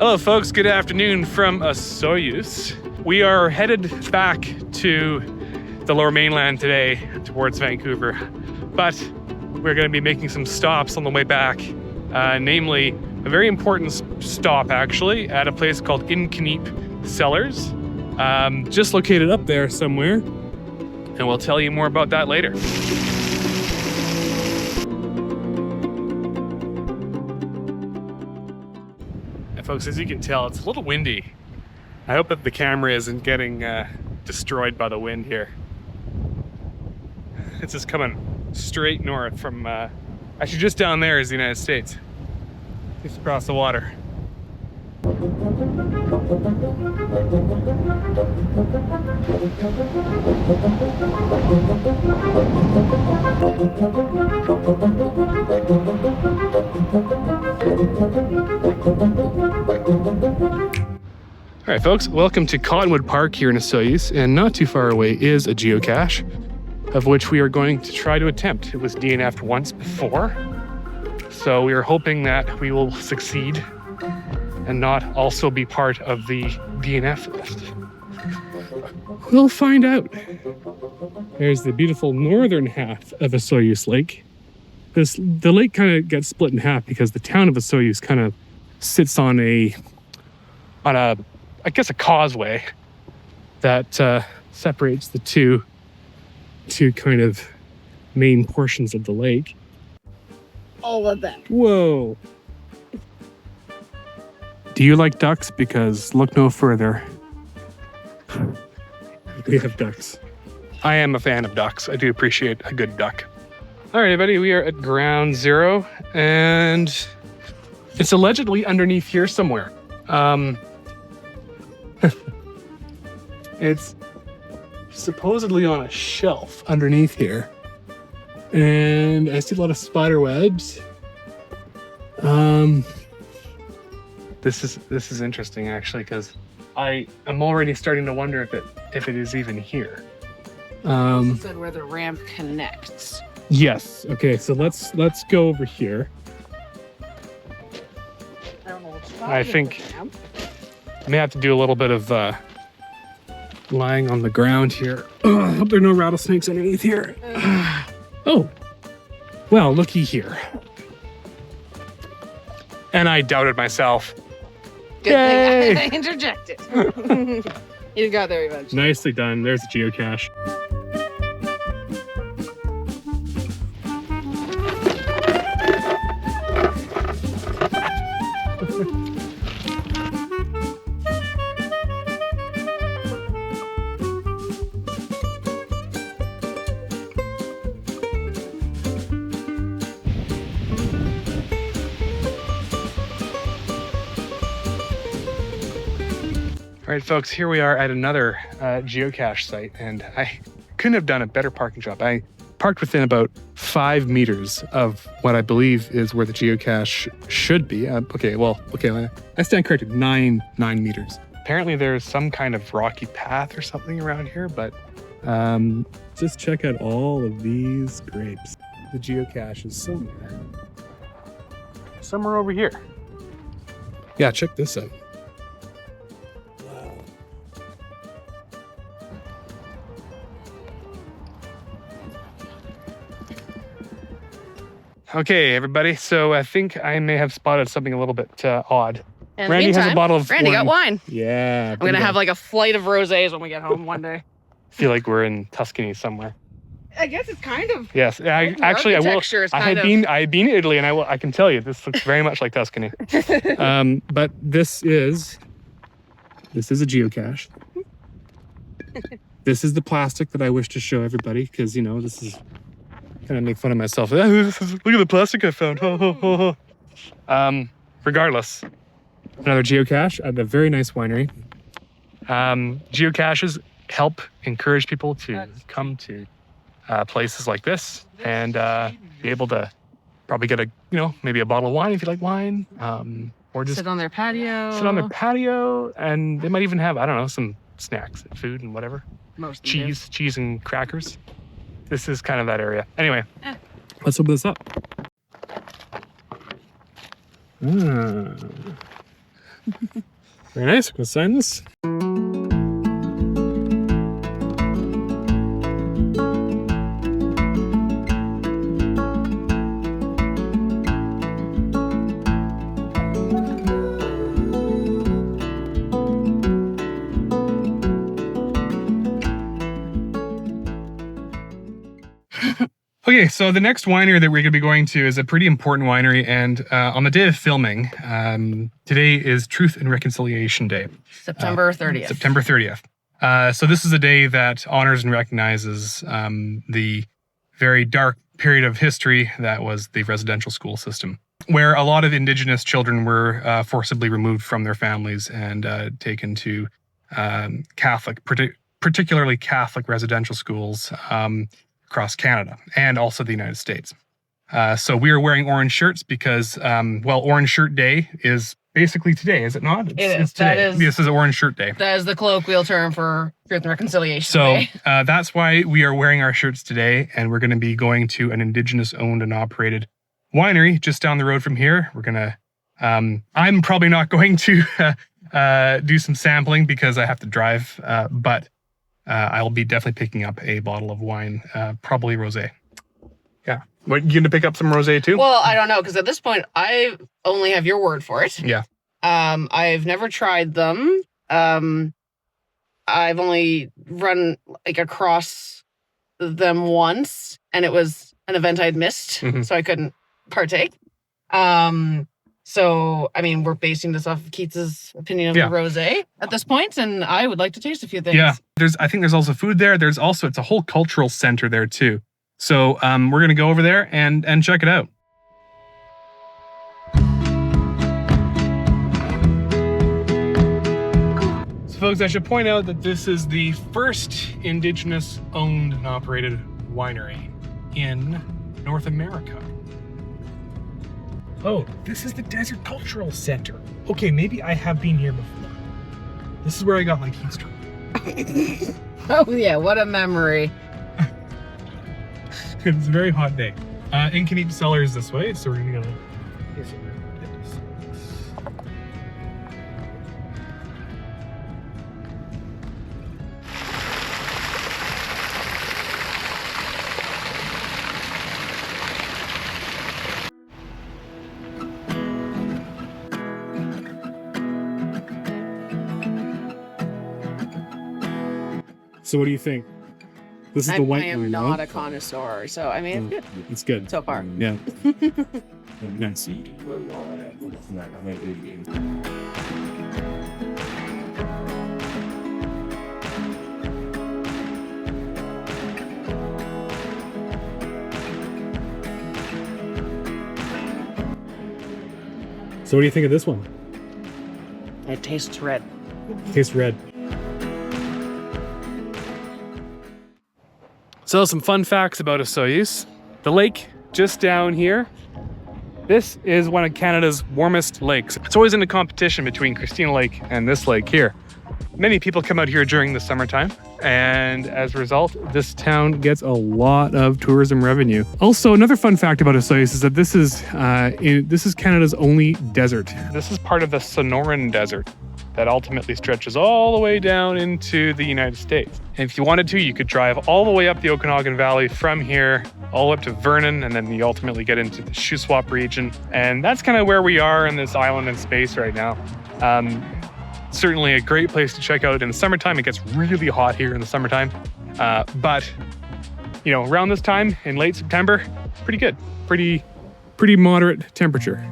Hello folks, good afternoon from Osoyoos. We are headed back to the Lower Mainland today towards Vancouver, but we're going to be making some stops on the way back, namely a very important stop actually at a place called Nk'mip Cellars, just located up there somewhere, and we'll tell you more about that later. Folks, as you can tell, it's a little windy. I hope that the camera isn't getting destroyed by the wind here. It's just coming straight north from, actually just down there is the United States. Just across the water. All right, folks, welcome to Cottonwood Park here in Osoyoos, and not too far away is a geocache, of which we are going to try to attempt. It was DNF'd once before, so we are hoping that we will succeed and not also be part of the DNF list. We'll find out. There's the beautiful northern half of Osoyoos Lake. The lake kind of gets split in half because the town of Osoyoos kind of sits on a I guess a causeway that separates the two kind of main portions of the lake. All of that. Whoa. Do you like ducks? Because look no further. We have ducks. I am a fan of ducks. I do appreciate a good duck. All right, everybody, we are at ground zero, and it's allegedly underneath here somewhere. It's supposedly on a shelf underneath here, and I see a lot of spider webs. This is interesting actually, because I am already starting to wonder if it is even here. Said where the ramp connects. Yes. Okay. So let's go over here. I don't know which I think I may have to do a little bit of lying on the ground here. I hope there are no rattlesnakes underneath here. Oh, well, looky here. And I doubted myself. Good Yay! thing I interjected. You got there eventually. Nicely done. There's a geocache. All right, folks, here we are at another geocache site, and I couldn't have done a better parking job. I parked within about 5 meters of what I believe is where the geocache should be. Okay, I stand corrected, 9 meters. Apparently there's some kind of rocky path or something around here, but just check out all of these grapes. The geocache is somewhere over here. Yeah, check this out. Okay, everybody. So I think I may have spotted something a little bit odd. In Randy the meantime, has a bottle of Randy wine. got wine. Yeah. I'm gonna have like a flight of rosés when we get home one day. Feel like we're in Tuscany somewhere. I guess it's kind of. Yes, I will. I had been in Italy, and I can tell you this looks very much like Tuscany. But this is a geocache. This is the plastic that I wish to show everybody, because this is kind of make fun of myself. Look at the plastic I found. Regardless, another geocache at a very nice winery. Geocaches help encourage people to come to places like this and be able to probably get maybe a bottle of wine if you like wine, or just sit on their patio. Sit on their patio, and they might even have, I don't know, some snacks and food and whatever. Cheese and crackers. This is kind of that area. Anyway, let's open this up. Very nice. I'm gonna sign this. Okay, so the next winery that we're going to be going to is a pretty important winery, and on the day of filming, today is Truth and Reconciliation Day. September 30th. September 30th. So this is a day that honors and recognizes the very dark period of history that was the residential school system, where a lot of indigenous children were forcibly removed from their families and taken to Catholic, particularly Catholic residential schools across Canada and also the United States. So we are wearing orange shirts because, well, Orange Shirt Day is basically today, is it not? It's today. This is Orange Shirt Day. That is the colloquial term for Truth and Reconciliation Day. So that's why we are wearing our shirts today, and we're going to be going to an indigenous owned and operated winery just down the road from here. We're going to, I'm probably not going to do some sampling because I have to drive, but I'll be definitely picking up a bottle of wine, probably rosé. Yeah. What, you gonna pick up some rosé too? Well, I don't know, because at this point, I only have your word for it. Yeah. I've never tried them. I've only run like across them once, and it was an event I'd missed, so I couldn't partake. So, I mean, we're basing this off of Keats's opinion of the rosé at this point, and I would like to taste a few things. Yeah, I think there's also food there. There's also, it's a whole cultural center there too. So we're going to go over there and check it out. So folks, I should point out that this is the first indigenous owned and operated winery in North America. Oh, this is the Desert Cultural Center. Okay, maybe I have been here before. This is where I got my heat stroke. Oh yeah, what a memory. It's a very hot day. Nk'mip Cellars this way, so we're gonna go. So what do you think? This is the white wine. I am not a connoisseur, so I mean, it's good. It's good. So far. Yeah. Nice. So what do you think of this one? It tastes red. Tastes red. So some fun facts about Osoyoos. The lake just down here, this is one of Canada's warmest lakes. It's always in a competition between Christina Lake and this lake here. Many people come out here during the summertime, and as a result, this town gets a lot of tourism revenue. Also, another fun fact about Osoyoos is that this is Canada's only desert. This is part of the Sonoran Desert that ultimately stretches all the way down into the United States. And if you wanted to, you could drive all the way up the Okanagan Valley from here, all up to Vernon, and then you ultimately get into the Shuswap region. And that's kind of where we are in this island in space right now. Certainly a great place to check out in the summertime. It gets really hot here in the summertime. But, you know, around this time in late September, pretty good. Pretty moderate temperature.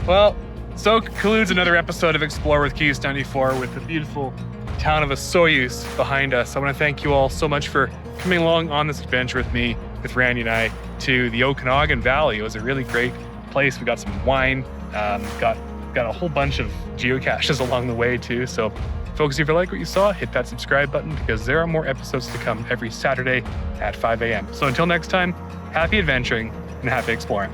Well, so concludes another episode of Explore with Keys 94 with the beautiful town of Osoyoos behind us. I want to thank you all so much for coming along on this adventure with me, with Randi and I, to the Okanagan Valley. It was a really great place. We got some wine, got a whole bunch of geocaches along the way too. So folks, if you like what you saw, hit that subscribe button because there are more episodes to come every Saturday at 5 a.m. So until next time, happy adventuring and happy exploring.